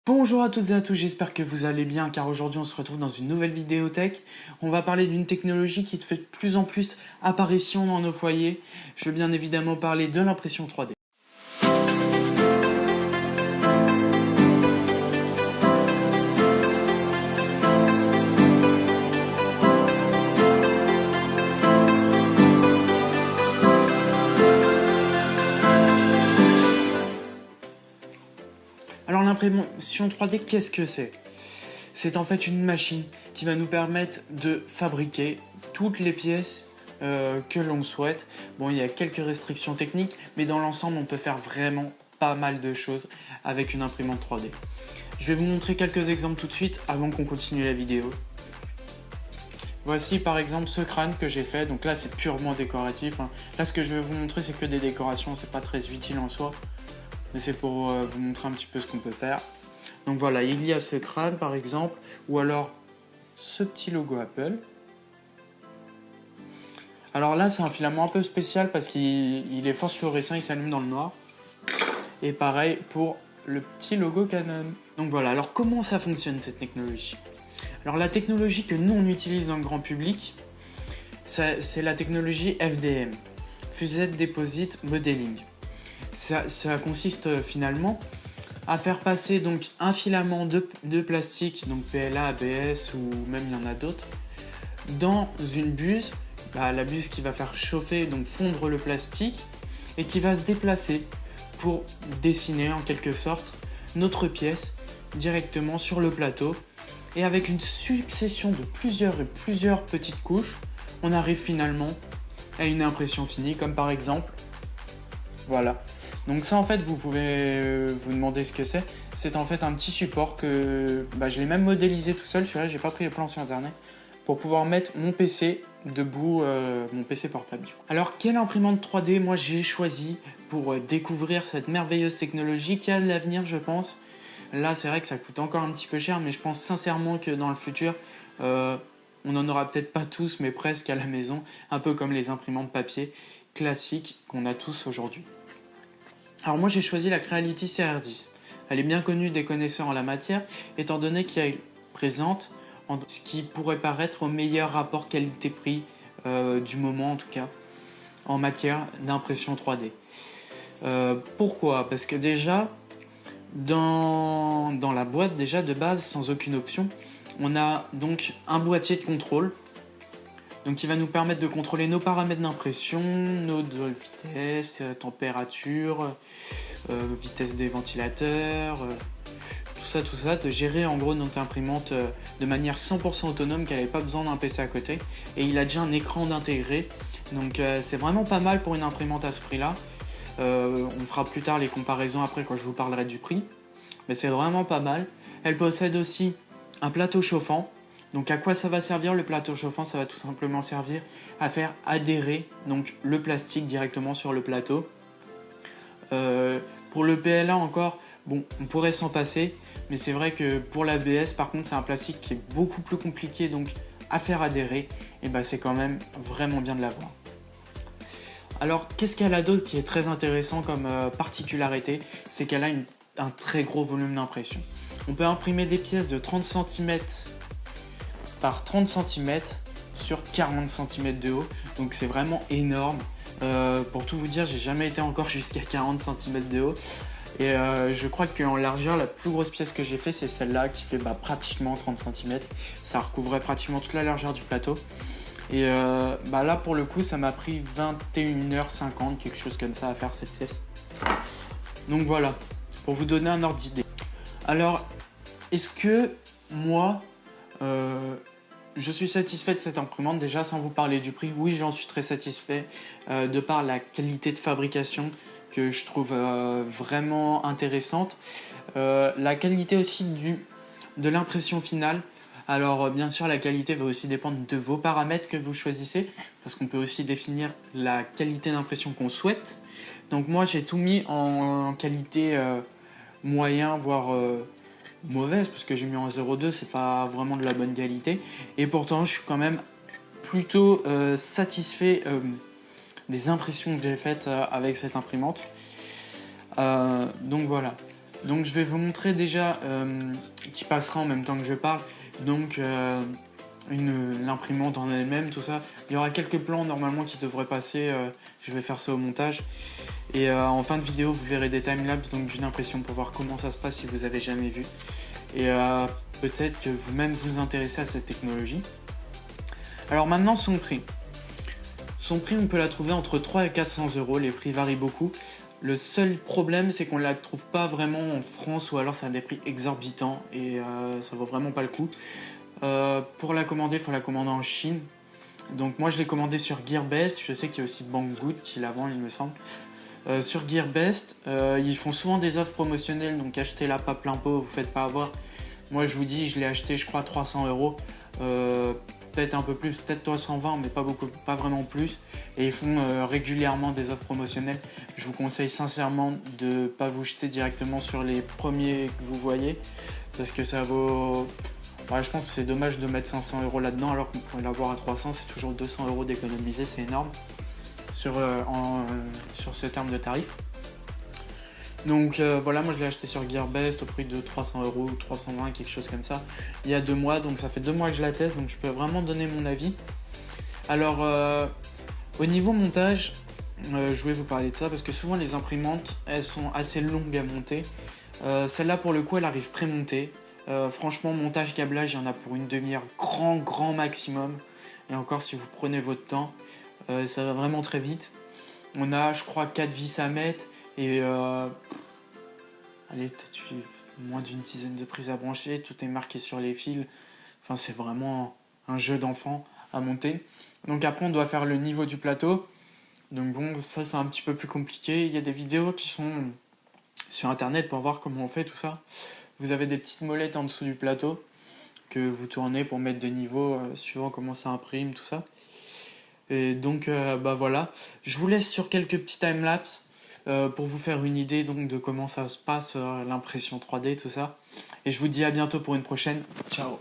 Bonjour à toutes et à tous, j'espère que vous allez bien car aujourd'hui on se retrouve dans une nouvelle vidéo tech. On va parler d'une technologie qui fait de plus en plus apparition dans nos foyers. Je veux bien évidemment parler de l'impression 3D. Alors l'impression 3D, qu'est-ce que c'est? C'est en fait une machine qui va nous permettre de fabriquer toutes les pièces que l'on souhaite. Bon, il y a quelques restrictions techniques, mais dans l'ensemble, on peut faire vraiment pas mal de choses avec une imprimante 3D. Je vais vous montrer quelques exemples tout de suite avant qu'on continue la vidéo. Voici par exemple ce crâne que j'ai fait, donc là c'est purement décoratif. Là ce que je vais vous montrer c'est que des décorations, c'est pas très utile en soi. Mais c'est pour vous montrer un petit peu ce qu'on peut faire. Donc voilà, il y a ce crâne par exemple, ou alors ce petit logo Apple. Alors là c'est un filament un peu spécial parce qu'il est phosphorescent, il s'allume dans le noir. Et pareil pour le petit logo Canon. Donc voilà, alors comment ça fonctionne cette technologie? Alors la technologie que nous on utilise dans le grand public, c'est la technologie FDM, Fusion Deposit Modeling. Ça consiste finalement à faire passer donc un filament de plastique, donc PLA, ABS ou même il y en a d'autres, dans une buse, la buse qui va faire chauffer, donc fondre le plastique et qui va se déplacer pour dessiner en quelque sorte notre pièce directement sur le plateau. Et avec une succession de plusieurs petites couches, on arrive finalement à une impression finie, comme par exemple, voilà. Donc ça en fait vous pouvez vous demander ce que c'est. C'est en fait un petit support que je l'ai même modélisé tout seul, celui-là j'ai pas pris les plans sur internet, pour pouvoir mettre mon PC debout, mon PC portable. Alors quelle imprimante 3D moi j'ai choisi pour découvrir cette merveilleuse technologie qui a de l'avenir je pense. Là c'est vrai que ça coûte encore un petit peu cher, mais je pense sincèrement que dans le futur on n'en aura peut-être pas tous mais presque à la maison, un peu comme les imprimantes papier classiques qu'on a tous aujourd'hui. Alors moi j'ai choisi la Creality CR10. Elle est bien connue des connaisseurs en la matière, étant donné qu'elle présente ce qui pourrait paraître au meilleur rapport qualité-prix du moment en tout cas, en matière d'impression 3D. Pourquoi? Parce que déjà, dans la boîte déjà de base, sans aucune option, on a donc un boîtier de contrôle, donc qui va nous permettre de contrôler nos paramètres d'impression, nos vitesse, température, vitesse des ventilateurs, tout ça, de gérer en gros notre imprimante de manière 100% autonome, qu'elle n'avait pas besoin d'un PC à côté. Et il a déjà un écran d'intégrer, donc c'est vraiment pas mal pour une imprimante à ce prix-là. On fera plus tard les comparaisons après quand je vous parlerai du prix, mais c'est vraiment pas mal. Elle possède aussi un plateau chauffant. Donc à quoi ça va servir le plateau chauffant? Ça va tout simplement servir à faire adhérer donc le plastique directement sur le plateau. Pour le PLA encore, bon, on pourrait s'en passer, mais c'est vrai que pour l'ABS par contre c'est un plastique qui est beaucoup plus compliqué donc à faire adhérer, et c'est quand même vraiment bien de l'avoir. Alors qu'est-ce qu'elle a d'autre qui est très intéressant comme particularité? C'est qu'elle a un très gros volume d'impression. On peut imprimer des pièces de 30 cm par 30 cm sur 40 cm de haut, donc c'est vraiment énorme. Pour tout vous dire, j'ai jamais été encore jusqu'à 40 cm de haut, et je crois qu'en largeur, la plus grosse pièce que j'ai fait c'est celle-là qui fait pratiquement 30 cm. Ça recouvrait pratiquement toute la largeur du plateau, et là pour le coup ça m'a pris 21h50, quelque chose comme ça à faire cette pièce. Donc voilà, pour vous donner un ordre d'idée. Alors est-ce que moi je suis satisfait de cette imprimante? Déjà sans vous parler du prix, oui j'en suis très satisfait de par la qualité de fabrication que je trouve vraiment intéressante, la qualité aussi de l'impression finale. Alors bien sûr la qualité va aussi dépendre de vos paramètres que vous choisissez, parce qu'on peut aussi définir la qualité d'impression qu'on souhaite. Donc moi j'ai tout mis en qualité moyen voire mauvaise, parce que j'ai mis en 0,2, c'est pas vraiment de la bonne qualité, et pourtant je suis quand même plutôt satisfait des impressions que j'ai faites avec cette imprimante. Donc voilà. Donc je vais vous montrer déjà qui passera en même temps que je parle. Donc l'imprimante en elle-même, tout ça. Il y aura quelques plans normalement qui devraient passer. Je vais faire ça au montage. Et en fin de vidéo, vous verrez des timelapses, donc d'une impression pour voir comment ça se passe si vous avez jamais vu. Et peut-être que vous-même vous intéressez à cette technologie. Alors maintenant, son prix. Son prix, on peut la trouver entre 3 et 400 euros. Les prix varient beaucoup. Le seul problème, c'est qu'on ne la trouve pas vraiment en France ou alors ça a des prix exorbitants et ça vaut vraiment pas le coup. Pour la commander, il faut la commander en Chine. Donc moi je l'ai commandé sur Gearbest. Je sais qu'il y a aussi Banggood qui la vend, il me semble. Sur Gearbest, ils font souvent des offres promotionnelles, donc achetez-la pas plein pot, vous faites pas avoir. Moi je vous dis, je l'ai acheté je crois 300 euros. Peut-être un peu plus, peut-être 320, mais pas beaucoup, pas vraiment plus. Et ils font régulièrement des offres promotionnelles. Je vous conseille sincèrement de ne pas vous jeter directement sur les premiers que vous voyez, parce que ça vaut... Ouais, je pense que c'est dommage de mettre 500 euros là-dedans, alors qu'on pourrait l'avoir à 300, c'est toujours 200 euros d'économiser, c'est énorme sur ce terme de tarif. Donc voilà, moi je l'ai acheté sur Gearbest au prix de 300 euros ou 320, quelque chose comme ça, il y a 2 mois, donc ça fait 2 mois que je la teste, donc je peux vraiment donner mon avis. Alors, au niveau montage, je voulais vous parler de ça parce que souvent les imprimantes, elles sont assez longues à monter. Celle-là, pour le coup, elle arrive pré-montée. Franchement, montage, câblage, il y en a pour une demi-heure, grand maximum. Et encore, si vous prenez votre temps, ça va vraiment très vite. On a, je crois, 4 vis à mettre et allez, peut-être moins d'une dizaine de prises à brancher. Tout est marqué sur les fils. Enfin, c'est vraiment un jeu d'enfant à monter. Donc après, on doit faire le niveau du plateau. Donc bon, ça, c'est un petit peu plus compliqué. Il y a des vidéos qui sont sur Internet pour voir comment on fait tout ça. Vous avez des petites molettes en dessous du plateau que vous tournez pour mettre des niveaux suivant comment ça imprime, tout ça. Et donc bah voilà, je vous laisse sur quelques petits timelapses pour vous faire une idée donc de comment ça se passe, l'impression 3D, tout ça. Et je vous dis à bientôt pour une prochaine. Ciao.